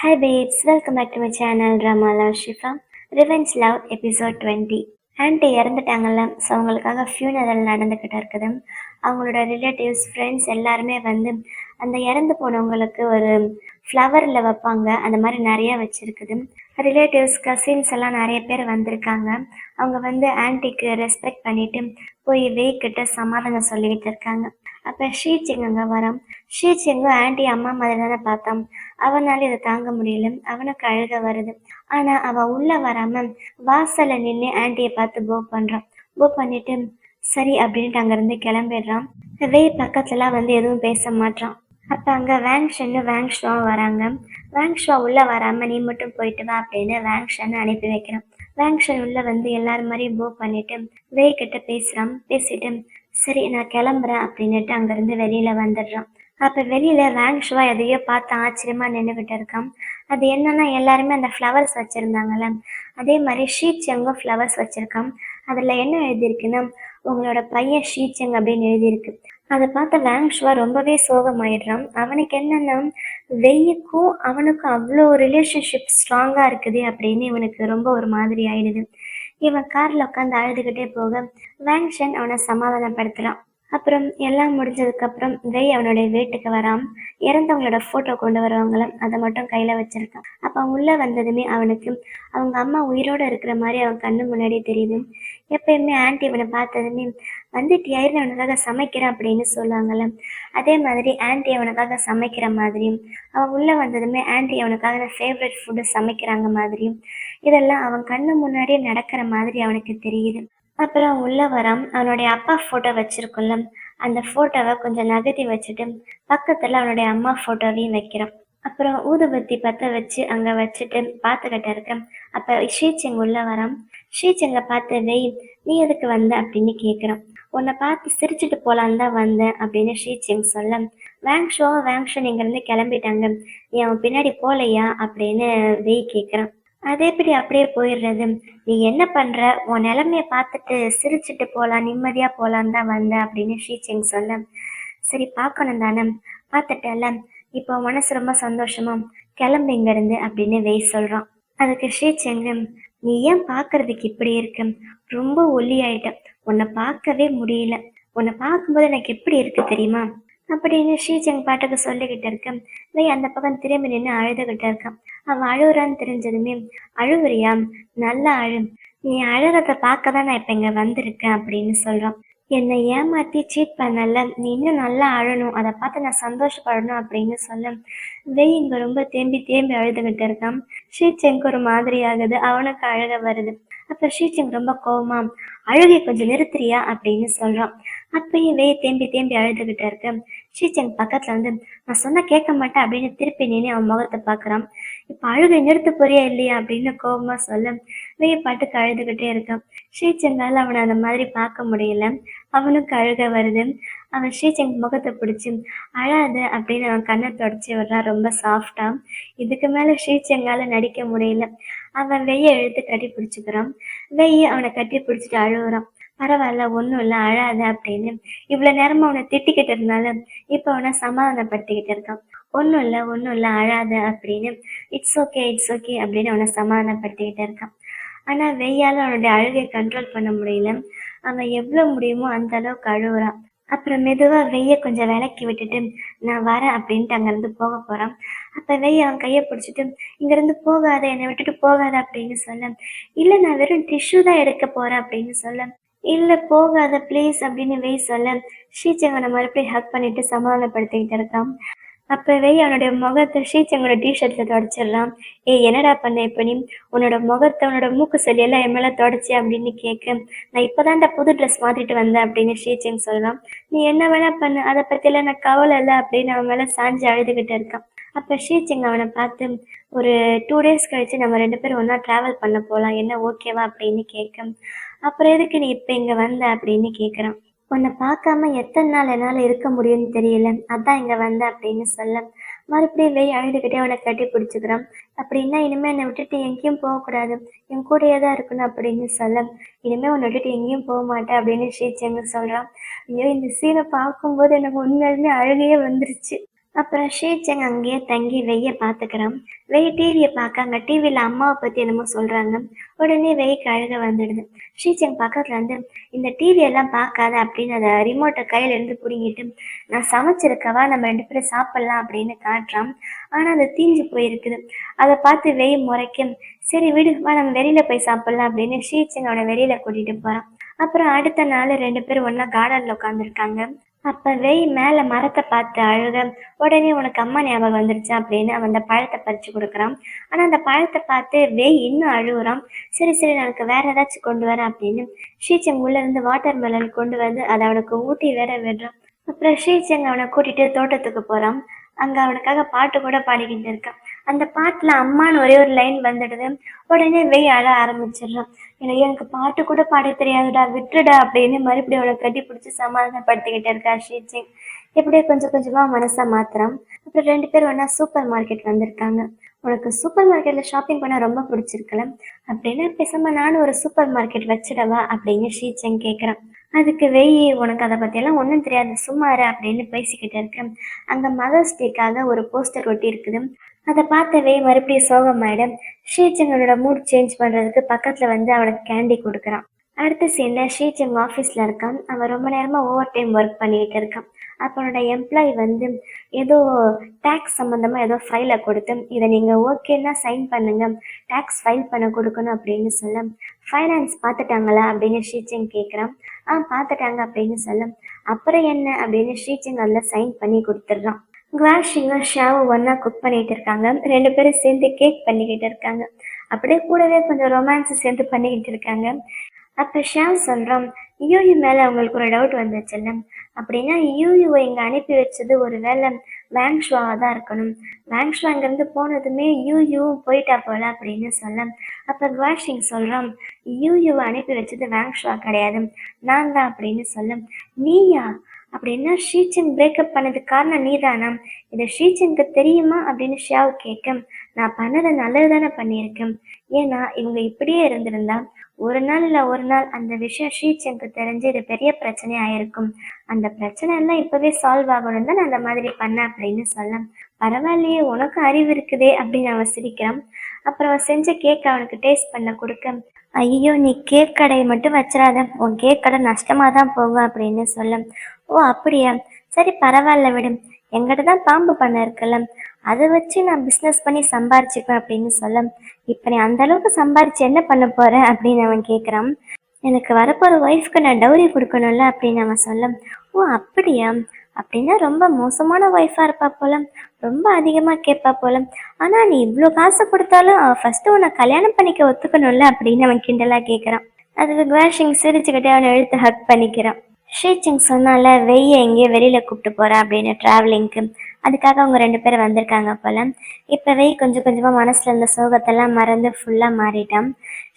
Hi babes, welcome back to my channel Drama Love Shifa. Revenge Love episode 20. Aunty இறந்துட்டாங்கல்ல, so அவங்களுக்காக funeral நடந்துக்கிட்டு இருக்குது. அவங்களோட relatives friends எல்லாருமே வந்து அந்த இறந்து போனவங்களுக்கு ஒரு ஃப்ளவரில் வைப்பாங்க, அந்த மாதிரி நிறையா வச்சுருக்குது. ரிலேட்டிவ்ஸ் கசின்ஸ் எல்லாம் நிறைய பேர் வந்திருக்காங்க. அவங்க வந்து ஆன்ட்டிக்கு ரெஸ்பெக்ட் பண்ணிட்டு போய் வேய்கிட்ட சமாதானம் சொல்லிக்கிட்டு இருக்காங்க. அப்போ ஷீச்சிங் அங்கே வரான். ஷீச்சிங்கும் ஆன்ட்டி அம்மா மாதிரி தானே பார்த்தான். அவனால இதை தாங்க முடியல, அவனுக்கு அழுக வருது. ஆனால் அவன் உள்ளே வராமல் வாசல்ல நின்று ஆன்ட்டியை பார்த்து போ பண்ணுறான். போ பண்ணிட்டு சரி அப்படின்ட்டு அங்கேருந்து கிளம்பிடுறான். வெய் பக்கத்துலாம் வந்து எதுவும் பேச மாட்டான். அப்போ அங்கே வேங்ஷன்னு வேங்ஷுவாவும் வராங்க. வேங்ஷுவா உள்ளே வராமல் நீ மட்டும் போயிட்டு வா அப்படின்னு வேங்ஷன்னு அனுப்பி வைக்கிறான். வேங்ஷன் உள்ளே வந்து எல்லாரும் மாதிரியும் போ பண்ணிட்டு வெய் கிட்ட பேசுகிறான். பேசிட்டு சரி நான் கிளம்புறேன் அப்படின்னுட்டு அங்கேருந்து வெளியில் வந்துடுறான். அப்போ வெளியில் வேங்ஷுவா எதையோ பார்த்து ஆச்சரியமாக நின்றுக்கிட்டு இருக்கான். அது என்னன்னா எல்லாருமே அந்த ஃப்ளவர்ஸ் வச்சுருந்தாங்கல்ல, அதே மாதிரி ஷீச்செங்கும் ஃப்ளவர்ஸ் வச்சுருக்கான். அதில் என்ன எழுதியிருக்குன்னா உங்களோட பையன் ஷீச்செங் அப்படின்னு எழுதியிருக்கு. அதை பார்த்த வேங்ஷுவா ரொம்பவே சோகமாயிடுறான். அவனுக்கு என்னன்னா வெய்யுக்கும் அவனுக்கும் அவ்வளோ ரிலேஷன்ஷிப் ஸ்ட்ராங்காக இருக்குது அப்படின்னு இவனுக்கு ரொம்ப ஒரு மாதிரி ஆயிடுது. இவன் காரில் உட்காந்து அழுதுகிட்டே போக வேங்ஷன் அவனை சமாதானப்படுத்துகிறான். அப்புறம் எல்லாம் முடிஞ்சதுக்கப்புறம் வெய் அவனுடைய வீட்டுக்கு வரான். இறந்தவங்களோட ஃபோட்டோ கொண்டு வருவாங்கள, அதை மட்டும் கையில் வச்சுருக்கான். அப்போ அவன் உள்ளே வந்ததுமே அவனுக்கு அவங்க அம்மா உயிரோடு இருக்கிற மாதிரி அவன் கண்ணு முன்னாடியே தெரியுது. எப்பயுமே ஆன்ட்டி இவனை பார்த்ததுமே வந்துட்டியாயிரம் அவனுக்காக சமைக்கிறேன் அப்படின்னு சொல்லுவாங்கள்ல, அதே மாதிரி ஆன்ட்டி அவனுக்காக சமைக்கிற மாதிரியும் அவன் உள்ளே வந்ததுமே ஆன்ட்டி அவனுக்காக ஃபேவரட் ஃபுட்டு சமைக்கிறாங்க மாதிரியும் இதெல்லாம் அவன் கண்ணு முன்னாடியே நடக்கிற மாதிரி அவனுக்கு தெரியுது. அப்புறம் உள்ளே வரான். அவனுடைய அப்பா ஃபோட்டோ வச்சுருக்கும்ல, அந்த ஃபோட்டோவை கொஞ்சம் நகர்த்தி வச்சுட்டு பக்கத்தில் அவனுடைய அம்மா ஃபோட்டோவையும் வைக்கிறான். அப்புறம் ஊதுபத்தி பற்ற வச்சு அங்கே வச்சுட்டு பார்த்துக்கிட்ட இருக்கேன். அப்போ ஷீச்செங் உள்ளே வரான். ஷீச்செங்கை பார்த்து வெய் நீ எதுக்கு வந்த அப்படின்னு கேட்குறான். உன்னை பார்த்து சிரிச்சுட்டு போகலான்னு தான் வந்தேன் அப்படின்னு ஷீச்செங் சொல்ல வேங்ஷன் இங்கேருந்து கிளம்பிட்டாங்க, நீ அவன் பின்னாடி போகலையா அப்படின்னு வெய் கேட்குறான். அது எப்படி அப்படியே போயிடுறது, நீ என்ன பண்ணுற, உன் நிலைமையை பார்த்துட்டு சிரிச்சுட்டு போகலாம் நிம்மதியாக போகலான்னு தான் வந்தேன் அப்படின்னு ஷீச்செங் சொல்ல சரி பார்க்கணும் தானே, பார்த்துட்டல இப்போ மனசு ரொம்ப சந்தோஷமா, கிளம்பு இங்கேருந்து அப்படின்னு வெய் சொல்கிறான். அதுக்கு ஷீச்செங்கு நீ ஏன் பார்க்கறதுக்கு இப்படி இருக்கு, ரொம்ப ஒல்லியாயிட்ட, உன்னை பார்க்கவே முடியல, உன்னை பார்க்கும்போது எனக்கு எப்படி இருக்கு தெரியுமா அப்படின்னு ஷீச்செங் பாட்டுக்கு சொல்லிக்கிட்டு இருக்கேன். வெய் அந்த பக்கம் திரும்பி நின்று அழுதுகிட்டு இருக்கான். அவன் அழுகுறான்னு தெரிஞ்சதுமே அழுவுறியா, நல்லா அழு, நீ அழுறத பார்க்க தான் நான் இப்போ இங்கே வந்திருக்கேன் அப்படின்னு சொல்கிறான். என்னை ஏமாற்றி சீட் பண்ணல, நீ இன்னும் நல்லா அழணும், அதை பார்த்து நான் சந்தோஷப்படணும் அப்படின்னு சொல்ல வெய் இங்கே ரொம்ப தேம்பி தேம்பி அழுதுகிட்டு இருக்கான். ஷீச்செங்கு ஒரு மாதிரி ஆகுது, அவனுக்கு அழுக வருது. அப்போ ஷீச்செங் ரொம்ப கோவமா அழுகை கொஞ்சம் நிறுத்துறியா அப்படின்னு சொல்கிறான். அப்பயும் வெய் தேம்பி தேம்பி அழுதுகிட்டு இருக்க ஷீச்செங் பக்கத்தில் வந்து நான் சொன்ன கேட்க மாட்டேன் அப்படின்னு திருப்பி நின்று அவன் முகத்தை பார்க்குறான். இப்போ அழுகை நிறுத்த போறியா இல்லையா அப்படின்னு கோபமாக சொல்ல வெய் பாட்டுக்கு அழுதுகிட்டே இருக்கான். ஷீச்செங்கால் அவனை அந்த மாதிரி பார்க்க முடியல, அவனுக்கு அழுக வருது. அவன் ஷீச்செங் முகத்தை பிடிச்சி அழாத அப்படின்னு அவன் கண்ணை தொடச்சி விடுறான் ரொம்ப சாஃப்டா. இதுக்கு மேலே ஷீச்செங்கால நடிக்க முடியல. அவன் வெய்யை இழுத்து கட்டி பிடிச்சிக்கிறான். வெய்யை அவனை கட்டி பிடிச்சிட்டு அழுகுறான். பரவாயில்ல ஒன்றும் இல்லை அழாத அப்படின்னு இவ்வளோ நேரமாக அவனை திட்டிக்கிட்டு இருந்தாலும் இப்போ அவனை சமாதானப்படுத்திக்கிட்டு இருக்கான். ஒன்றும் இல்லை அழாத அப்படின்னு இட்ஸ் ஓகே அப்படின்னு அவனை சமாதானப்படுத்திக்கிட்டு இருக்கான். ஆனால் வெய்யால் அவனுடைய அழுகை கண்ட்ரோல் பண்ண முடியல. அவன் எவ்வளோ முடியுமோ அந்த அளவுக்கு அழுகுறான். அப்புறம் மெதுவாக வெய்யை கொஞ்சம் விலக்கி விட்டுட்டு நான் வரேன் அப்படின்ட்டு அங்கேருந்து போக போகிறான். அப்போ வெய்யை அவன் கையை பிடிச்சிட்டு இங்கேருந்து போகாத, என்னை விட்டுட்டு போகாத அப்படின்னு சொல்ல இல்லை நான் வெறும் டிஷ்யூ தான் எடுக்க போகிறேன் அப்படின்னு சொல்ல இல்லை போகாத ப்ளீஸ் அப்படின்னு வெய் சொல்ல ஷீச்சங்கனை மறுபடியும் ஹக் பண்ணிட்டு சமாதானப்படுத்திக்கிட்டு இருக்கான். அப்போவே அவனுடைய முகத்தை ஷீச்சங்கோட டிஷர்ட்டில் தொடச்சிடலாம். என்னடா பண்ண இப்போ நீ, உன்னோட முகத்தை உன்னோட மூக்கு சளியெல்லாம் என் மேலே தொடச்சி அப்படின்னு கேட்க நான் இப்போ தான்டா புது ட்ரெஸ் மாற்றிட்டு வந்தேன் அப்படின்னு ஷீச்சங் சொல்லலாம். நீ என்ன வேணா பண்ணு, அதை பற்றியெல்லாம் நான் கவலை இல்லை அப்படின்னு அவன் மேலே சாஞ்சு அழுதுகிட்டு இருக்கான். அப்போ ஷீச்சங் அவனை பார்த்து ஒரு 2 days கழித்து நம்ம 2 பேரும் ஒன்றா ட்ராவல் பண்ண போகலாம், என்ன ஓகேவா அப்படின்னு கேட்க அப்புறம் எதுக்கு நீ இப்போ இங்கே வந்த அப்படின்னு கேட்குறான். உன்னை பார்க்காம எத்தனை நாள் என்னால் இருக்க முடியும்னு தெரியல, அதான் இங்கே வந்தேன் அப்படின்னு சொல்ல மறுபடியும் வெய் அழுதுகிட்டே அவனை கட்டி பிடிச்சிக்கிறான். அப்படின்னா இனிமேல் என்னை விட்டுட்டு எங்கேயும் போகக்கூடாது, என் கூடயே தான் இருக்கணும் அப்படின்னு சொல்ல இனிமேல் உன்னை விட்டுட்டு எங்கேயும் போக மாட்டேன் அப்படின்னு ஷீச்செங்கு சொல்கிறான். ஐயோ இந்த சீனை பார்க்கும்போது எனக்கு உண்மையாலுமே அழுகையே வந்துருச்சு. அப்புறம் ஷீச்சங் அங்கேயே தங்கி வெய்ய பாத்துக்கிறான். வெய் டிவியை பார்க்க அங்க டிவில அம்மாவை பத்தி என்னமோ சொல்றாங்க. உடனே வெய்க்கு அழுக வந்துடுது. ஷீச்சங் பக்கத்துல இருந்து இந்த டிவி எல்லாம் பார்க்காத அப்படின்னு அதை ரிமோட்டை கையில இருந்து புடுங்கிட்டு, நான் சமைச்சிருக்கவா, நம்ம 2 பேரும் சாப்பிடலாம் அப்படின்னு காட்டுறான். ஆனா அது தீஞ்சு போயிருக்குது. அதை பார்த்து வெய் முறைக்கும். சரி விடு, வா நம்ம வெளியில போய் சாப்பிடலாம் அப்படின்னு ஷீச்சங் அவனை வெளியில கூட்டிட்டு போறான். அப்புறம் அடுத்த நாள் 2 பேரும் ஒண்ணா கார்டன்ல உட்காந்துருக்காங்க. அப்ப வெய் மேல மரத்தை பார்த்து அழுக. உடனே உனக்கு அம்மா ஞாபகம் வந்துருச்சா அப்படின்னு அவன் அந்த பழத்தை பறிச்சு கொடுக்குறான். ஆனா அந்த பழத்தை பார்த்து வெய் இன்னும் அழுகுறான். சரி சரி, எனக்கு வேற ஏதாச்சும் கொண்டு வரேன் அப்படின்னு ஷீச்சங் உள்ள இருந்து வாட்டர் மெலன் கொண்டு வந்து அதை அவனுக்கு ஊட்டி வேற விடுறான். அப்புறம் ஷீச்சங் அவனை கூட்டிட்டு தோட்டத்துக்கு போறான். அங்க அவனுக்காக பாட்டு கூட பாடிக்கிட்டு இருக்கான். அந்த பாட்டுல அம்மான்னு ஒரே ஒரு லைன் வந்துடுது. உடனே வெய் அழ ஆரம்பிச்சிடுறான். எனக்கு பாட்டு கூட பாட தெரியாதுடா, விட்டுடா அப்படின்னு மறுபடியும் அவளை கட்டி பிடிச்சி சமாதானப்படுத்திக்கிட்டு இருக்கா ஷீச்சிங். இப்படியே கொஞ்சம் கொஞ்சமா மனசா மாத்துறான். அப்புறம் 2 பேரும் ஒன்னா சூப்பர் மார்க்கெட் வந்திருக்காங்க. உனக்கு சூப்பர் மார்க்கெட்ல ஷாப்பிங் பண்ண ரொம்ப பிடிச்சிருக்கல அப்படின்னு, பேசாம நானும் ஒரு சூப்பர் மார்க்கெட் வச்சிடவா அப்படின்னு ஷீச்சங் கேக்குறான். அதுக்கு வெய், உனக்கு அதை பத்தியெல்லாம் ஒன்றும் தெரியாது, சும்மாரு அப்படின்னு பேசிக்கிட்டு இருக்கேன். அங்க மதர்ஸ் டேக்காக ஒரு போஸ்டர் ஒட்டி இருக்குது. அதை பார்த்தவே மறுபடியும் சோகமாயிடும். ஷீச்சங்கனோட மூட் சேஞ்ச் பண்றதுக்கு பக்கத்துல வந்து அவனுக்கு கேண்டி கொடுக்குறான். அடுத்த சீன்ல ஷீச்சங் ஆஃபீஸ்ல இருக்கான். அவன் ரொம்ப நேரமா ஓவர் டைம் ஒர்க் பண்ணிட்டு இருக்கான். அப்போ அவனோட எம்ப்ளாயி வந்து ஏதோ டேக்ஸ் சம்மந்தமா ஏதோ ஃபைலை கொடுத்து, இதை நீங்க ஓகேன்னா சைன் பண்ணுங்க, டேக்ஸ் ஃபைல் பண்ண கொடுக்கணும் அப்படின்னு சொல்ல, ஃபைனான்ஸ் பார்த்துட்டாங்களா அப்படின்னு ஷீச்சங் கேட்குறான். பார்த்துட்டாங்க அப்படின்னு சொல்ல, அப்புறம் என்ன அப்படின்னு ஷீச்சங் அதில் சைன் பண்ணி கொடுத்துட்றான். குவாஷிங்கும் ஷாவும் ஒன்றா குக் பண்ணிட்டு இருக்காங்க. 2 பேரும் சேர்ந்து கேக் பண்ணிக்கிட்டு இருக்காங்க. அப்படியே கூடவே கொஞ்சம் ரொமான்ஸ் சேர்ந்து பண்ணிக்கிட்டு இருக்காங்க. அப்போ ஷாவ் சொல்கிறான், யூயூ மேலே அவங்களுக்கு ஒரு டவுட் வந்துச்சுல்ல, அப்படின்னா யூயூவை இங்கே அனுப்பி வச்சது ஒரு வேளை வேங்ஷுவாவாக தான் இருக்கணும். வேங்ஷுவா இங்கேருந்து போனதுமே யூயூவும் போயிட்டா போல அப்படின்னு சொல்ல, அப்போ குவாஷிங் சொல்கிறான், யூயூவை அனுப்பி வச்சது வேங்ஷுவா கிடையாது, நான் தான் அப்படின்னு சொல்ல, நீயா அப்படின்னா ஷீச்சங் பிரேக்கப் பண்ணதுக்கு காரணம் நீதானா, இது ஷீச்சங்க்கு தெரியுமா அப்படின்னு ஷியாவ் கேட்க, நான் பண்ணதை நல்லது தானே பண்ணியிருக்கேன், ஏன்னா இவங்க இப்படியே இருந்திருந்தா ஒரு நாள் இல்லை ஒரு நாள் அந்த விஷயம் ஷீச்சங்க்கு தெரிஞ்சு இது பெரிய பிரச்சனை ஆயிருக்கும், அந்த பிரச்சனை எல்லாம் இப்பவே சால்வ் ஆகணும் தான் நான் அந்த மாதிரி பண்ணேன் அப்படின்னு சொல்ல, பரவாயில்லையே உனக்கு அறிவு இருக்குதே அப்படின்னு அவன் சிரிக்கிறான். அப்புறம் அவன் செஞ்ச கேக் அவனுக்கு டேஸ்ட் பண்ண கொடுக்க, ஐயோ நீ கேக் கடையை மட்டும் வச்சிடாத, உன் கேக் கடை நஷ்டமாக தான் போகும் அப்படின்னு சொல்ல, ஓ அப்படியா, சரி பரவாயில்ல விடு, எங்கிட்ட தான் பாம்பு பண்ண இருக்குல்ல, அதை வச்சு நான் பிஸ்னஸ் பண்ணி சம்பாரிச்சுப்பேன் அப்படின்னு சொல்ல, இப்போ நீ அந்த அளவுக்கு சம்பாரிச்சு என்ன பண்ண போற அப்படின்னு அவன் கேட்குறான். எனக்கு வரப்போகிற ஒய்ஃப்க்கு நான் டவுரி கொடுக்கணும்ல அப்படின்னு அவன் சொல்ல, ஓ அப்படியா, அப்படின்னா ரொம்ப மோசமான ஒய்ஃபாக இருப்பா போல, ரொம்ப அதிகமாக கேட்பா போல, ஆனால் நீ இவ்வளோ காசு கொடுத்தாலும் ஃபஸ்ட்டு உன்னை கல்யாணம் பண்ணிக்க ஒத்துக்கணும்ல அப்படின்னு அவன் கிண்டலாக கேட்குறான். அதுக்கு குவாஷிங் சிரிச்சுக்கிட்டே அவனை எழுத்து ஹக் பண்ணிக்கிறான். ஷீச்சிங் சொன்னால வெய்ய எங்கேயோ வெளியில் கூப்பிட்டு போகிறா அப்படின்னு ட்ராவலிங்க்கு, அதுக்காக அவங்க 2 பேரும் வந்திருக்காங்க போல. இப்போ வெய் கொஞ்சம் கொஞ்சமாக மனசில் இருந்த சோகத்தெல்லாம் மறந்து ஃபுல்லாக மாறிட்டான்.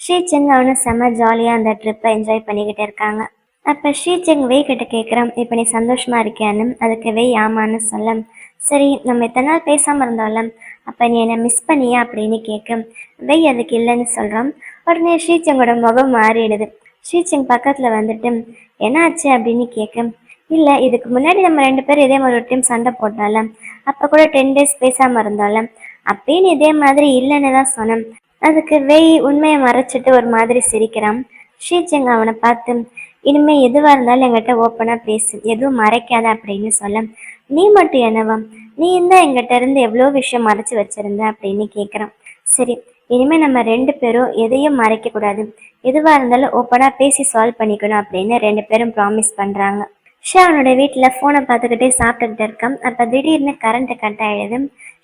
ஷீச்சிங் அவனும் செம்ம ஜாலியாக அந்த ட்ரிப்பை என்ஜாய் பண்ணிக்கிட்டு இருக்காங்க. அப்போ ஷீச்சிங் வெய் கிட்ட கேட்குறான், இப்போ நீ சந்தோஷமா இருக்கியான்னு. அதுக்கு வெய் ஆமான்னு சொல்ல, சரி நம்ம இத்தனை நாள் பேசாமல் இருந்தோம்ல, அப்போ நீ என்னை மிஸ் பண்ணியா அப்படின்னு கேட்க, வெய் அதுக்கு இல்லைன்னு சொல்கிறான். உடனே ஷீச்சிங்கோட முகம் மாறிடுது. ஷீச்சிங் பக்கத்தில் வந்துட்டு என்ன ஆச்சு அப்படின்னு கேட்க, இல்லை இதுக்கு முன்னாடி நம்ம 2 பேரும் இதே மாதிரி ஒரு டைம் சண்டை போட்டோம்ல, அப்போ கூட 10 டேஸ் பேசாமல் இருந்தோம்ல, அப்படின்னு இதே மாதிரி இல்லைன்னு தான் சொன்னேன். அதுக்கு வெய் உண்மையை மறைச்சிட்டு ஒரு மாதிரி சிரிக்கிறான். ஷீச்சிங் அவனை பார்த்து, இனிமே எதுவாக இருந்தாலும் எங்கிட்ட ஓப்பனாக பேசு, எதுவும் மறைக்காத அப்படின்னு சொல்ல, நீ மட்டும் என்னவா, நீ தான் எங்கிட்ட இருந்து எவ்வளோ விஷயம் மறைச்சு வச்சிருந்த அப்படின்னு கேட்குறான். சரி, இனிமே நம்ம 2 பேரும் எதையும் மறைக்க கூடாது, எதுவாக இருந்தாலும் ஓப்பனாக பேசி சால்வ் பண்ணிக்கணும் அப்படின்னு 2 பேரும் ப்ராமிஸ் பண்ணுறாங்க. ஷா அவனோட வீட்டில் ஃபோனை பார்த்துக்கிட்டே சாப்பிட்டுக்கிட்டு இருக்கான். அப்போ திடீர்னு கரண்ட்டு கட் ஆகிடுது.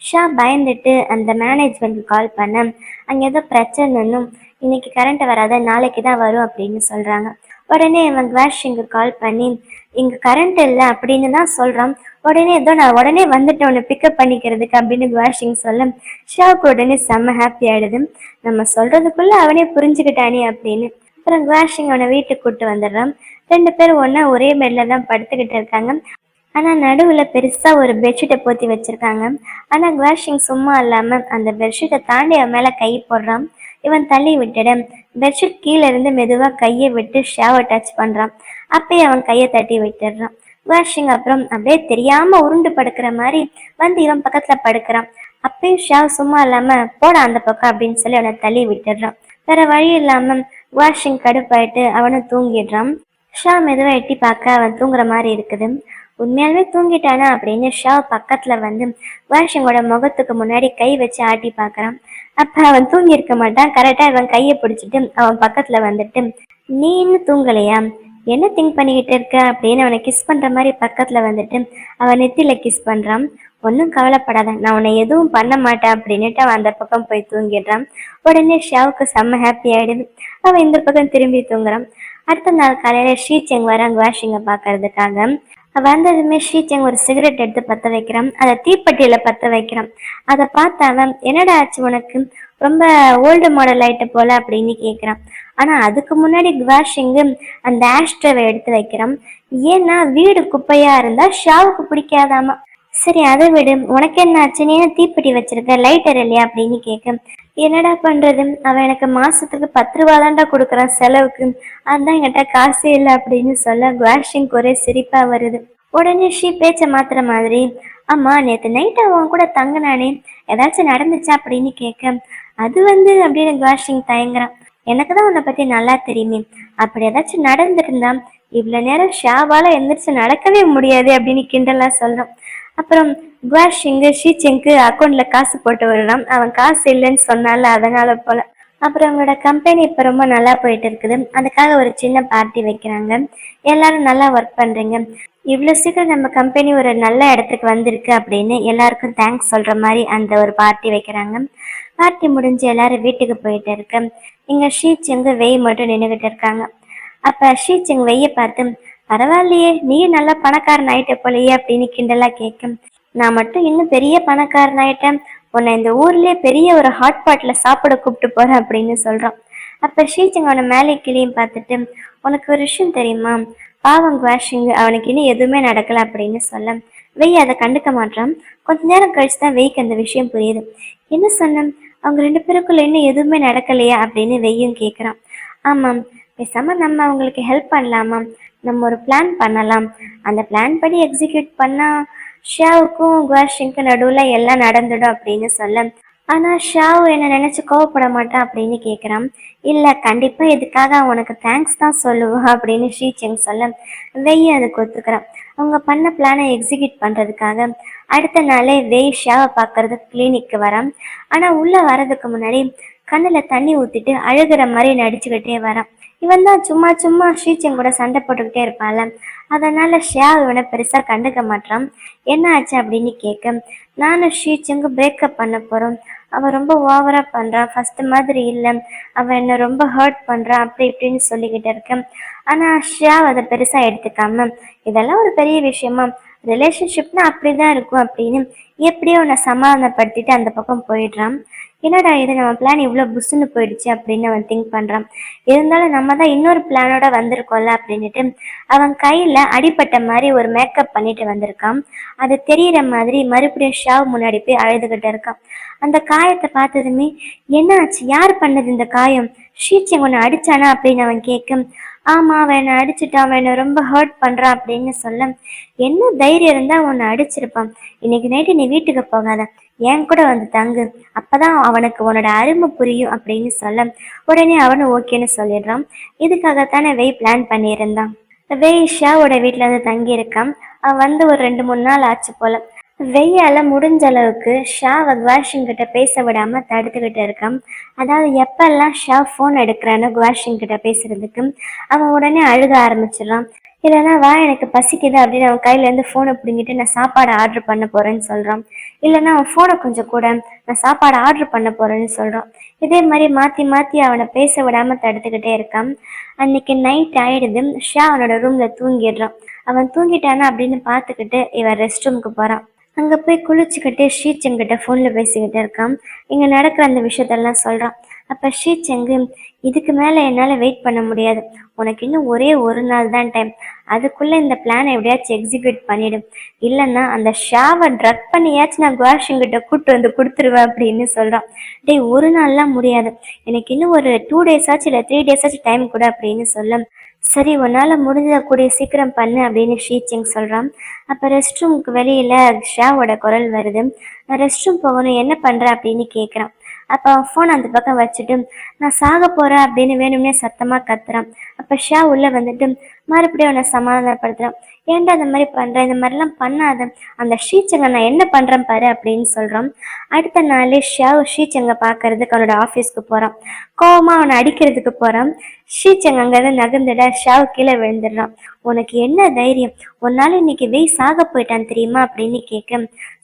ஷா பயந்துட்டு அந்த மேனேஜ்மெண்ட்க்கு கால் பண்ண, அங்கே ஏதோ பிரச்சனைன்னும், இன்னைக்கு கரண்ட் வராத நாளைக்கு தான் வரும் அப்படின்னு சொல்கிறாங்க. உடனே இவன் குவாஷிங்கு கால் பண்ணி, இங்கே கரண்ட் இல்லை அப்படின்னு தான் சொல்கிறான். உடனே ஏதோ நான் உடனே வந்துட்டு அவனை பிக்கப் பண்ணிக்கிறதுக்கு அப்படின்னு குவாஷிங் சொல்ல, ஷாவுக்கு உடனே செம்ம ஹாப்பி ஆகிடுது. நம்ம சொல்கிறதுக்குள்ளே அவனே புரிஞ்சுக்கிட்டானே அப்படின்னு. அப்புறம் குவாஷிங் அவனை வீட்டுக்கு கூப்பிட்டு வந்துடுறான். 2 பேரும் ஒன்றா ஒரே பெட்டில் தான் படுத்துக்கிட்டு இருக்காங்க. ஆனால் நடுவில் பெருசாக ஒரு பெட்ஷீட்டை போற்றி வச்சுருக்காங்க. ஆனால் குவாஷிங் சும்மா இல்லாமல் அந்த பெட்ஷீட்டை தாண்டி அவன் மேலே கை போடுறான். இவன் தள்ளி விட்டுட, பெட்ஷீட் கீழே இருந்து மெதுவாக கையை விட்டு ஷாவை டச் பண்ணுறான். அப்பயே அவன் கையை தட்டி விட்டுடுறான். வாஷிங் அப்புறம் அப்படியே தெரியாம உருண்டு படுக்கிற மாதிரி வந்து இவன் பக்கத்துல படுக்கிறான். அப்பயும் ஷாவ் சும்மா இல்லாம போட அந்த பக்கம் அப்படின்னு சொல்லி அவனை தள்ளி விட்டுடுறான். வேற வழி இல்லாம வாஷிங் கடுப்பாயிட்டு அவனும் தூங்கிடுறான். ஷா மெதுவா எட்டி பார்க்க அவன் தூங்குற மாதிரி இருக்குது. உண்மையாலுமே தூங்கிட்டானா அப்படின்னு ஷா பக்கத்துல வந்து வாஷிங்கோட முகத்துக்கு முன்னாடி கை வச்சு ஆட்டி பார்க்கறான். அப்ப அவன் தூங்கி இருக்க மாட்டான். கரெக்டா இவன் கையை பிடிச்சிட்டு அவன் பக்கத்துல வந்துட்டு, நீ இன்னும் தூங்கலையா, என்ன திங்க் பண்ணிக்கிட்டு இருக்க அப்படின்னு அவனை கிஸ் பண்ற மாதிரி பக்கத்துல வந்துட்டு அவன் நெத்தில கிஸ் பண்றான். ஒன்றும் கவலைப்படாத, நான் உன்னை எதுவும் பண்ண மாட்டேன் அப்படின்னுட்டு அவன் அந்த பக்கம் போய் தூங்கிடுறான். உடனே ஷாவுக்கு செம்ம ஹாப்பி ஆயிடுது. அவன் இந்த பக்கம் திரும்பி தூங்குறான். அடுத்த நாள் காலையில ஷீச்செங் வராங்க வாஷிங்கை பார்க்கறதுக்காக. வந்ததுமே ஷீச்செங் ஒரு சிகரெட் எடுத்து பற்ற வைக்கிறான். அதை தீப்பெட்டியில பற்ற வைக்கிறான். அதை பார்த்த அவன், என்னடா ஆச்சு உனக்கு, ரொம்ப ஓல்டு மாடல் ஆயிட்ட போல அப்படின்னு கேட்குறான். ஆனா அதுக்கு முன்னாடி வாஷிங்கு அந்த ஆஷ்ட்ரவை எடுத்து வைக்கிறான். ஏன்னா வீடு குப்பையா இருந்தா ஷாவுக்கு பிடிக்காதாமா. சரி அதை விடு, உனக்கு என்ன ஆச்சு, நீ என்ன தீப்பெட்டி வச்சிருக்க, லைட்டர் இல்லையா அப்படின்னு கேட்க, என்னடா பண்றது, அவன் எனக்கு மாசத்துக்கு 10 ரூபா தான்டா கொடுக்குறான் செலவுக்கு, அதான் என்கிட்ட காசே இல்லை அப்படின்னு சொல்ல வாஷிங் ஒரே சிரிப்பா வருது. உடனே ஷீ பேச்ச மாத்துற மாதிரி, ஆமா நேத்து நைட் அவன் கூட தங்கினானே, ஏதாச்சும் நடந்துச்சா அப்படின்னு கேட்க, அது வந்து அப்படின்னு வாஷிங் தயங்குறான். எனக்கு தான் உன்னை பத்தி நல்லா தெரியுமே, அப்படி ஏதாச்சும் நடந்திருந்தா இவ்வளவு நேரம் ஷாவால எந்திரிச்சு நடக்கவே முடியாது அப்படின்னு கிண்டலா சொல்றான். அப்புறம் குவாஷிங்கு ஷீச்செங்க்கு அக்கௌண்ட்ல காசு போட்டு விடுறான். அவன் காசு இல்லைன்னு சொன்னால அதனால போல. அப்புறம் அவங்களோட கம்பெனி இப்போ ரொம்ப நல்லா போயிட்டு இருக்குது. அதுக்காக ஒரு சின்ன பார்ட்டி வைக்கிறாங்க. எல்லாரும் நல்லா ஒர்க் பண்றீங்க, இவ்வளோ சீக்கிரம் நம்ம கம்பெனி ஒரு நல்ல இடத்துக்கு வந்திருக்கு அப்படின்னு எல்லாருக்கும் தேங்க்ஸ் சொல்ற மாதிரி அந்த ஒரு பார்ட்டி வைக்கிறாங்க. பார்ட்டி முடிஞ்சு எல்லாரும் வீட்டுக்கு போயிட்டு இருக்கு. இங்க ஷீச்செங்கு வெய் மட்டும் நின்றுகிட்டு இருக்காங்க. அப்ப ஷீச்செங் வெய்ய பார்த்து, பரவாயில்லையே நீ நல்லா பணக்காரன் ஆயிட்ட போலயே அப்படின்னு கிண்டலா கேட்கும். நான் மட்டும் இன்னும் பெரிய பணக்காரன் ஆயிட்டேன், உன்னை இந்த ஊர்லயே பெரிய ஒரு ஹாட் பாட்ல சாப்பிட கூப்பிட்டு போறேன் அப்படின்னு சொல்றான். அப்ப ஷீச்செங் அவனை மேலே கிளியும் பார்த்துட்டு, உனக்கு ஒரு விஷயம் தெரியுமா, பாவம் வாஷிங் அவனுக்கு இன்னும் எதுவுமே நடக்கல அப்படின்னு சொல்ல வெய் அதை கண்டுக்க மாட்டான். கொஞ்ச நேரம் கழிச்சுதான் வெய்க்கு அந்த விஷயம் புரியுது. என்ன சொன்ன, அவங்க 2 பேருக்குள்ள இன்னும் எதுவுமே நடக்கலையா அப்படின்னு வெய்யும் கேட்குறான். ஆமாம், பேசாம நம்ம அவங்களுக்கு ஹெல்ப் பண்ணலாமா, நம்ம ஒரு பிளான் பண்ணலாம், அந்த பிளான் படி எக்ஸிக்யூட் பண்ணா ஷியாவுக்கும் குவாஷிங்க்கும் நடுவுல எல்லாம் நடந்துடும் அப்படின்னு சொல்ல, ஆனா ஷாவு என்ன நினைச்சு கோவப்பட மாட்டான் அப்படின்னு கேட்குறான். இல்ல கண்டிப்பா இதுக்காக உனக்கு தேங்க்ஸ் தான் சொல்லுவா அப்படின்னு ஷீச்செங் சொல்ல வெய்ய அதுக்கு ஒத்துக்கிறான். அவங்க பண்ண பிளானை எக்ஸிக்யூட் பண்றதுக்காக அடுத்த நாளே வெய் ஷாவை பார்க்கறதுக்கு கிளினிக்கு வரான். ஆனா உள்ள வர்றதுக்கு முன்னாடி கண்ணுல தண்ணி ஊத்திட்டு அழுகிற மாதிரி நடிச்சுக்கிட்டே வரான். இவன் தான் சும்மா சும்மா ஷீச்செங் கூட சண்டை போட்டுக்கிட்டே இருப்பான்ல, அதனால ஷியா இவனை பெருசா கண்டுக்க மாட்டான். என்ன ஆச்சு அப்படின்னு கேட்க, நானும் ஷீச்செங்கு பிரேக்கப் பண்ண போறோம், அவன் ரொம்ப ஓவரா பண்றான், ஃபர்ஸ்ட் மாதிரி இல்லை, அவன் என்ன ரொம்ப ஹர்ட் பண்றான் அப்படி இப்படின்னு சொல்லிக்கிட்டு இருக்கேன். ஆனா ஷியா அதை பெருசா எடுத்துக்காம, இதெல்லாம் ஒரு பெரிய விஷயமா, ரிலேஷன்ஷிப்னா அப்படிதான் இருக்கும் அப்படின்னு எப்படியோ உன்னை சமாதானப்படுத்திட்டு அந்த பக்கம் போயிடுறான். என்னடா இது, நம்ம பிளான் இவ்வளோ புஷ்ஷுன்னு போயிடுச்சு அப்படின்னு அவன் திங்க் பண்ணுறான். இருந்தாலும் நம்ம தான் இன்னொரு பிளானோட வந்திருக்கோம்ல அப்படின்ட்டு அவன் கையில் அடிப்பட்ட மாதிரி ஒரு மேக்கப் பண்ணிட்டு வந்திருக்கான். அது தெரியிற மாதிரி மறுபடியும் ஷாவ் முன்னாடி போய் அழுதுகிட்டு இருக்கான். அந்த காயத்தை பார்த்ததுமே, என்ன ஆச்சு, யார் பண்ணது இந்த காயம், ஷீச்செங் உன்னை அடிச்சானா அப்படின்னு அவன் கேட்கும். ஆமா அவன் என்னை அடிச்சுட்டான், அவன் என்னை ரொம்ப ஹர்ட் பண்றான் அப்படின்னு சொல்ல, என்ன தைரியம் இருந்தா உன்னை அடிச்சிருப்பான், இன்னைக்கு நைட்டு நீ வீட்டுக்கு போகாத, என் கூட வந்து தங்கு, அப்பதான் அவனுக்கு உன்னோட அருமை புரியும் அப்படின்னு சொல்ல உடனே அவனும் ஓகேன்னு சொல்லிடுறான். இதுக்காகத்தானே வெய் பிளான் பண்ணியிருந்தான். வெய் ஷாவோட வீட்டுல வந்து தங்கி இருக்கான். அவன் வந்து ஒரு 2-3 நாள் ஆச்சு போல. வெய்யால முடிஞ்ச அளவுக்கு ஷாவை குவாஷிங் கிட்ட பேச விடாம தடுத்துக்கிட்டு இருக்கான். அதாவது எப்பெல்லாம் ஷா ஃபோன் எடுக்கிறானோ குவாஷிங் கிட்ட பேசுறதுக்கு அவன் உடனே அழுக ஆரம்பிச்சிடறான். இல்லைன்னா வா எனக்கு பசிக்குது அப்படின்னு அவன் கையிலேருந்து ஃபோனை பிடிங்கிட்டு நான் சாப்பாடு ஆர்டர் பண்ண போறேன்னு சொல்றான். இல்லைன்னா அவன் ஃபோனை கொஞ்சம் கூட, நான் சாப்பாடு ஆர்டர் பண்ண போறேன்னு சொல்றான். இதே மாதிரி மாத்தி மாத்தி அவனை பேச விடாம தடுத்துக்கிட்டே இருக்கான். அன்னைக்கு நைட் ஆயிடுது. ஷா அவனோட ரூம்ல தூங்கிடுறான். அவன் தூங்கிட்டானா அப்படின்னு பார்த்துக்கிட்டு இவன் ரெஸ்ட் ரூமுக்கு போறான். அங்கே போய் குளிச்சுக்கிட்டு ஷீச்செங்கிட்ட ஃபோனில் பேசிக்கிட்டு இருக்கான். இங்கே நடக்கிற அந்த விஷயத்தெல்லாம் சொல்கிறான். அப்போ ஷீச்செங்கு, இதுக்கு மேலே என்னால் வெயிட் பண்ண முடியாது, உனக்கு இன்னும் ஒரே ஒரு நாள் தான் டைம், அதுக்குள்ளே இந்த பிளானை எப்படியாச்சும் எக்ஸிக்யூட் பண்ணிடும், இல்லைன்னா அந்த ஷாவை ட்ரக் பண்ணியாச்சும் நான் குவாஷிங்கிட்ட கூப்பிட்டு வந்து கொடுத்துருவேன் அப்படின்னு சொல்கிறான். டே ஒரு நாள்லாம் முடியாது, எனக்கு இன்னும் ஒரு 2 days ஆச்சு இல்லை 3 days ஆச்சு டைம் கூட அப்படின்னு சொல்ல சரி உன்னால முடிஞ்சத கூடிய சீக்கிரம் பண்ணு அப்படின்னு ஷீச்சிங் சொல்றான். அப்ப ரெஸ்ட் ரூமுக்கு வெளியில ஷாவோட குரல் வருது. நான் ரெஸ்ட் ரூம் போகணும், என்ன பண்ற அப்படின்னு கேக்குறான். அப்ப அவன் ஃபோன் அந்த பக்கம் வச்சுட்டு நான் சாக போறேன் அப்படின்னு வேணும்னே சத்தமா கத்துறான். அப்ப ஷா உள்ள வந்துட்டு மறுபடியும் அவனை சமாதானப்படுத்துறான். ஏன்டா இந்த மாதிரி பண்ற, இந்த மாதிரிலாம் பண்ணாத, அந்த ஷீச்சங்க நான் என்ன பண்றேன் பாரு அப்படின்னு சொல்றான். அடுத்த நாளே ஷா ஷீச்சங்க பாக்குறதுக்கு அவனோட ஆபீஸ்க்கு போறான். கோவமா அவனை அடிக்கிறதுக்கு போறான். ஷீச்சங் அங்கிருந்து நகர்ந்துட ஷாவ் கீழே விழுந்துடுறான். உனக்கு என்ன தைரியம், உன்னால இன்னைக்கு வெய் சாக போயிட்டான் தெரியுமா அப்படின்னு கேட்க,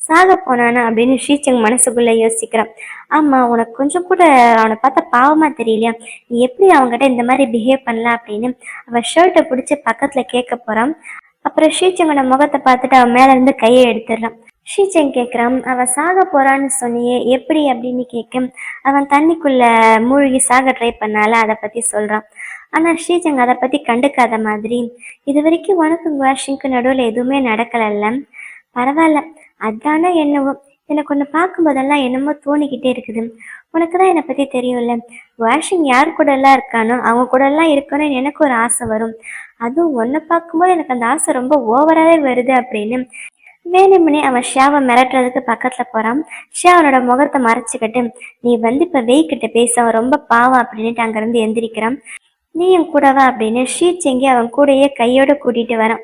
சாக போனானா அப்படின்னு ஷீச்சங் மனசுக்குள்ள யோசிக்கிறான். ஆமா, உனக்கு கொஞ்சம் கூட அவனை பார்த்தா பாவமா தெரியலையா, நீ எப்படி அவன்கிட்ட இந்த மாதிரி பிஹேவ் பண்ணலாம் அப்படின்னு அவன் ஷர்ட்டை பிடிச்சி பக்கத்துல கேட்க போறான். அப்புறம் ஷீச்சங்கோட முகத்தை பார்த்துட்டு அவன் மேல இருந்து கையை எடுத்துடுறான். ஷீச்சங் கேட்குறான், அவன் சாக போறான்னு சொன்னியே எப்படி அப்படின்னு கேட்க, அவன் தண்ணிக்குள்ள மூழ்கி சாக ட்ரை பண்ணால அதை பத்தி சொல்றான். ஆனா ஷீச்சங் அதை பத்தி கண்டுக்காத மாதிரி, இது வரைக்கும் உனக்கும் வாஷிங்க்கு நடுவில் எதுவுமே நடக்கலல்ல, பரவாயில்ல, அதானே என்னவோ, எனக்கு ஒன்று பார்க்கும்போதெல்லாம் என்னமோ தோணிக்கிட்டே இருக்குது. உனக்கு தான் என்னை பற்றி தெரியும்ல, வாஷிங் யார் கூட எல்லாம் இருக்கானோ அவங்க கூட எல்லாம் இருக்கணும்னு எனக்கு ஒரு ஆசை வரும். அதுவும் ஒன்றை பார்க்கும்போது எனக்கு அந்த ஆசை ரொம்ப ஓவராகவே வருது அப்படின்னு வேணுமனே அவன் ஷியாவை மிரட்டுறதுக்கு பக்கத்துல போறான். ஷியா அவனோட முகத்தை மறைச்சிக்கிட்டு, நீ வந்து இப்ப வெய்கிட்ட பேச, அவன் ரொம்ப பாவம் அப்படின்ட்டு அங்கிருந்து எந்திரிக்கிறான். நீ என் கூடவா அப்படின்னு ஷீச்செங்கி அவன் கூடயே கையோட கூட்டிட்டு வரான்.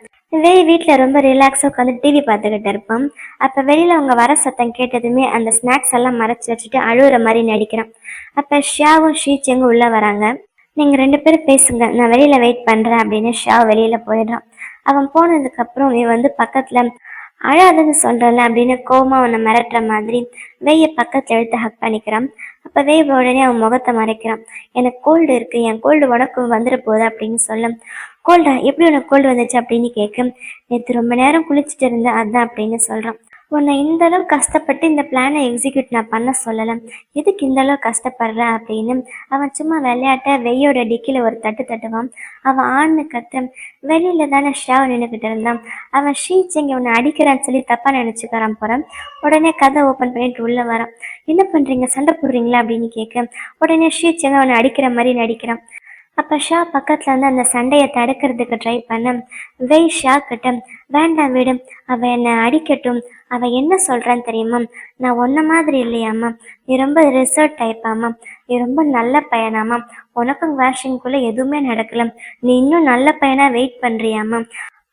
வீட்டுல ரொம்ப ரிலாக்ஸா உட்காந்து டிவி பார்த்துக்கிட்டு இருப்பான். அப்ப வெளியில அவங்க வர சத்தம் கேட்டதுமே அந்த ஸ்நாக்ஸ் எல்லாம் மறைச்சு வச்சுட்டு அழுகுற மாதிரி நடிக்கிறான். அப்ப ஷியாவும் ஷீச்செங்கும் உள்ள வராங்க. நீங்க 2 பேரும் பேசுங்க, நான் வெளியில வெயிட் பண்றேன் அப்படின்னு ஷியா வெளியில போயிடுறான். அவன் போனதுக்கு அப்புறம் நீ வந்து பக்கத்துல அழாதுன்னு சொல்றல அப்படின்னு கோமா அவனை மிரட்டுற மாதிரி வெய்ய பக்கத்துல எடுத்து ஹக் பண்ணிக்கிறான். அப்ப வெய் உடனே அவன் முகத்தை மறைக்கிறான். எனக்கு கோல்டு இருக்கு, என் கோல்டு உனக்கும் வந்துட போகுது அப்படின்னு சொல்ல, கோல்டா, எப்படி உனக்கு கோல்டு வந்துச்சு அப்படின்னு கேட்க, நேற்று ரொம்ப நேரம் குளிச்சுட்டு இருந்தேன் அதான் அப்படின்னு சொல்றான். உன்னை இந்த அளவு கஷ்டப்பட்டு இந்த பிளானை எக்ஸிக்யூட் நான் பண்ண சொல்லலை, எதுக்கு இந்த அளவு கஷ்டப்படுற அப்படின்னு அவன் சும்மா விளையாட்ட வெய்யோட டிக்கில ஒரு தட்டு தட்டுவான். அவன் ஆண்னு கத்த, வெளியில தானே ஷாவ் நின்றுக்கிட்டு இருந்தான். அவன் ஷீச்செங்க உன்னை அடிக்கிறான்னு சொல்லி தப்பா நினைச்சுக்கிறான் போறான். உடனே கதை ஓப்பன் பண்ணிட்டு உள்ள வரான். என்ன பண்றீங்க, சண்டை போடுறீங்களா அப்படின்னு கேட்க, உடனே ஷீச்செங்க அவனை அடிக்கிற மாதிரி நடிக்கிறான். அப்ப ஷா பக்கத்துல வந்து அந்த சண்டையை தடுக்கிறதுக்கு ட்ரை பண்ண, வெய் ஷா கிட்ட, வேண்டாம் விடு, அவ என்னை அடிக்கட்டும், அவ என்ன சொல்றான்னு தெரியுமா, நான் ஒன்ன மாதிரி இல்லையாம்மா, நீ ரொம்ப ரிசர்வ் டைப்பாம்மா, நீ ரொம்ப நல்ல பையனாமா, உனக்கும் வாஷிங்குள்ள எதுவுமே நடக்கல, நீ இன்னும் நல்ல பையனா வெயிட் பண்றியாம்மா,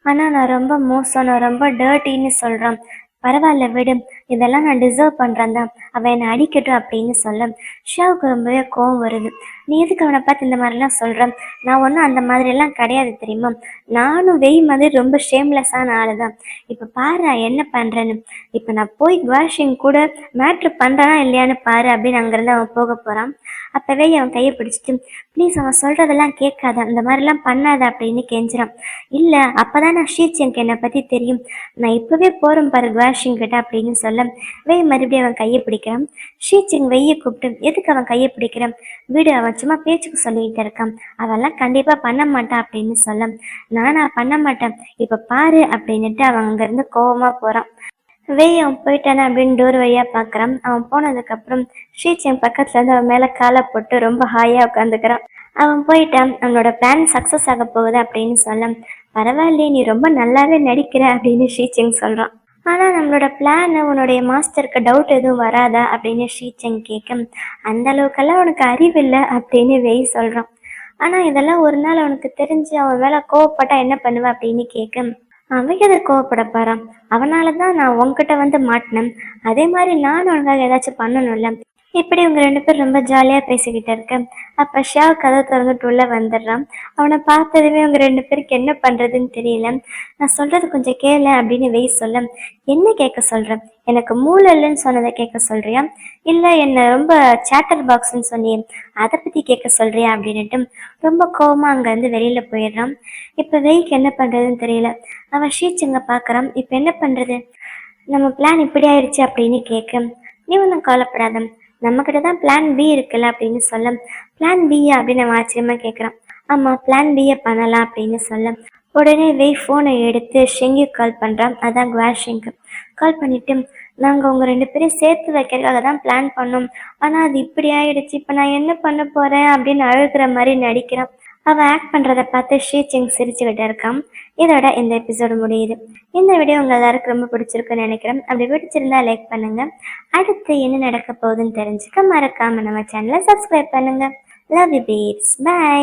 ஆனா நான் ரொம்ப மோசம், நான் ரொம்ப டர்ட்டின்னு சொல்றான். பரவாயில்ல விடு, இதெல்லாம் நான் டிசர்வ் பண்றேன் தான், அவன் என்னை அடிக்கட்டும் அப்படின்னு சொல்ல ஷாவுக்கு ரொம்பவே கோவம் வருது. நீ எதுக்கு அவனை பார்த்து இந்த மாதிரிலாம் சொல்கிறேன், நான் ஒன்றும் அந்த மாதிரிலாம் கிடையாது தெரியுமா, நானும் வெய் மாதிரி ரொம்ப ஷேம்லெஸ்ஸான ஆளு தான். இப்போ பாரு நான் என்ன பண்ணுறேன்னு, இப்போ நான் போய் வாஷிங் கூட மேட்ரு பண்ணுறானா இல்லையான்னு பாரு அப்படின்னு அங்கேருந்து அவன் போக போகிறான். அப்போ வெய் அவன் கையை பிடிச்சிட்டு, ப்ளீஸ் அவன் சொல்கிறதெல்லாம் கேட்காத, இந்த மாதிரிலாம் பண்ணாத அப்படின்னு கெஞ்சிறான். இல்லை அப்போ தான் நான் ஷீச் எனக்கு என்னை பற்றி தெரியும், நான் இப்போவே போகிறேன் பாரு வாஷிங் கிட்ட அப்படின்னு சொல்ல வெய் மறுபடியும் அவன் கையை பிடிக்கிறான். ஷீச்சிங் வெய்யை கூப்பிட்டு, எதுக்கு அவன் கையை பிடிக்கிறான், வீடு அவன் சும்மா பேச்சுக்கு சொல்லிட்டு இருக்கான், அவெல்லாம் கண்டிப்பா பண்ண மாட்டான் அப்படின்னு சொல்ல, நானா பண்ண மாட்டேன், இப்ப பாரு அப்படின்னுட்டு அவன் அங்கிருந்து கோவமா போறான். வெய் அவன் போயிட்டானே அப்படின்னு டோர் வழியா பாக்குறான். அவன் போனதுக்கு அப்புறம் ஷீச்சிங் பக்கத்துல இருந்து அவன் மேல காலை போட்டு ரொம்ப ஹாயா உட்காந்துக்கிறான். அவன் போயிட்டான், அவனோட பிளான் சக்சஸ் ஆக போகுது அப்படின்னு சொல்ல, பரவாயில்லையே நீ ரொம்ப நல்லாவே நடிக்கிற அப்படின்னு ஷீச்சிங் சொல்றான். ஆனா நம்மளோட பிளான் உன்னுடைய மாஸ்டருக்கு டவுட் எதுவும் வராதா அப்படின்னு ஷீச்சங் கேட்க, அந்த அளவுக்கெல்லாம் உனக்கு அறிவில்லை அப்படின்னு வெய் சொல்றான். ஆனா இதெல்லாம் ஒரு நாள் அவனுக்கு தெரிஞ்சு அவன் மேல கோவப்பட்டா என்ன பண்ணுவ அப்படின்னு கேட்க, அவன் எதை கோவப்பட போறான், அவனாலதான் நான் உன்கிட்ட வந்து மாட்டினேன், அதே மாதிரி நானும் உனக்காக ஏதாச்சும் பண்ணணும்ல, இப்படி இவங்க 2 பேரும் ரொம்ப ஜாலியா பேசிக்கிட்டு இருக்க. அப்ப ஷா கதை திறந்துட்டு உள்ள வந்துடுறான். அவனை பார்த்ததுமே அவங்க 2 பேருக்கு என்ன பண்றதுன்னு தெரியல. நான் சொல்றது கொஞ்சம் கேள அப்படின்னு வெய் சொல்ல, என்ன கேட்க சொல்றேன், எனக்கு மூளை இல்லைன்னு சொன்னதை கேட்க சொல்றியா, இல்ல என்ன ரொம்ப சேட்டர் பாக்ஸ்ன்னு சொன்னியே அதை பத்தி கேட்க சொல்றியா அப்படின்னுட்டு ரொம்ப கோவமா அங்க இருந்து வெளியில போயிடுறான். இப்ப வெய்க்கு என்ன பண்றதுன்னு தெரியல. அவன் ஷீச்சங்க பாக்குறான். இப்ப என்ன பண்றது, நம்ம பிளான் இப்படி ஆயிடுச்சு அப்படின்னு கேட்க, நீ ஒன்றும் கவலைப்படாத, நம்மக்கிட்ட தான் பிளான் பி இருக்குல்ல அப்படின்னு சொல்ல, பிளான் பியா அப்படின்னு அவன் ஆச்சரியமா கேட்குறான். ஆமாம், பிளான் பியை பண்ணலாம் அப்படின்னு சொல்ல, உடனே வெய் ஃபோனை எடுத்து ஷெங்கி கால் பண்ணுறான். அதான் குவாஷிங்க்கு கால் பண்ணிட்டு, நாங்கள் உங்கள் 2 பேரையும் சேர்த்து வைக்கிறதுக்காக தான் பிளான் பண்ணோம், ஆனால் அது இப்படி ஆயிடுச்சு, இப்போ நான் என்ன பண்ண போகிறேன் அப்படின்னு அழுகிற மாதிரி நடிக்கிறான். அவன் ஆக்ட் பண்ணுறத பார்த்து ஷீச்சிங் சிரிச்சுக்கிட்டே இருக்கான். இதோட இந்த எபிசோடு முடியுது. இந்த வீடியோ உங்கள் எல்லாருக்கும் ரொம்ப பிடிச்சிருக்குன்னு நினைக்கிறேன். அப்படி பிடிச்சிருந்தா லைக் பண்ணுங்க. அடுத்து என்ன நடக்க போகுதுன்னு தெரிஞ்சுக்க மறக்காம நம்ம சேனலை சப்ஸ்கிரைப் பண்ணுங்க. Love you beats. பை.